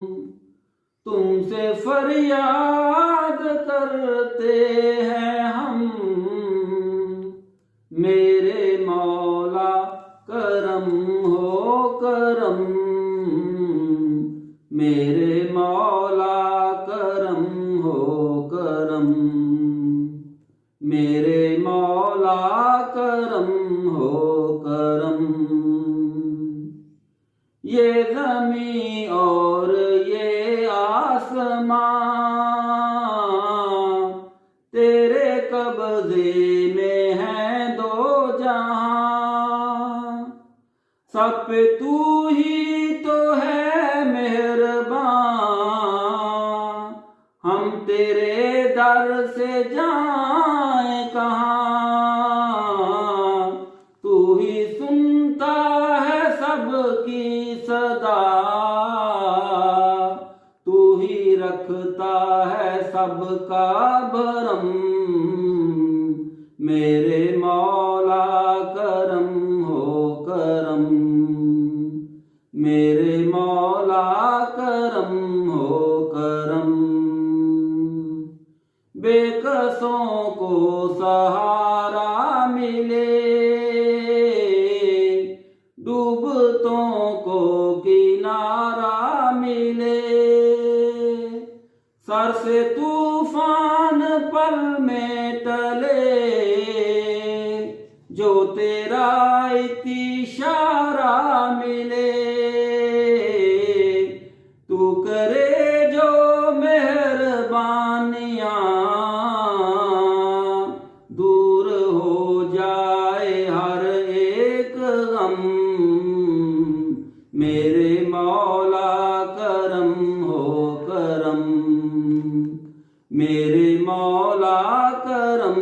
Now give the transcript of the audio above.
तुमसे फरियाद करते हैं हम, मेरे मौला करम हो करम, मेरे मौला करम हो करम, मेरे मौला करम हो करम। ये ज़मीं और ये आसमां तेरे कब्ज़े में है दो जहां, सब पे तू ही तो है मेहरबान, हम तेरे दर से जाएं कहाँ। तू ही सुनता है सबकी सदा, तू ही रखता है सबका भरम, मेरे मौला करम हो करम, मेरे मौला करम हो करम। बेकसों को सहारा मिले, डूबतों को किनारा मिले, सर से तूफान पल में टले, जो तेरा इशारा मिले। तू करे जो मेहरबानियां, दूर हो जाए हर एक गम, मेरे मौला करम हो करम, मेरे मौला करम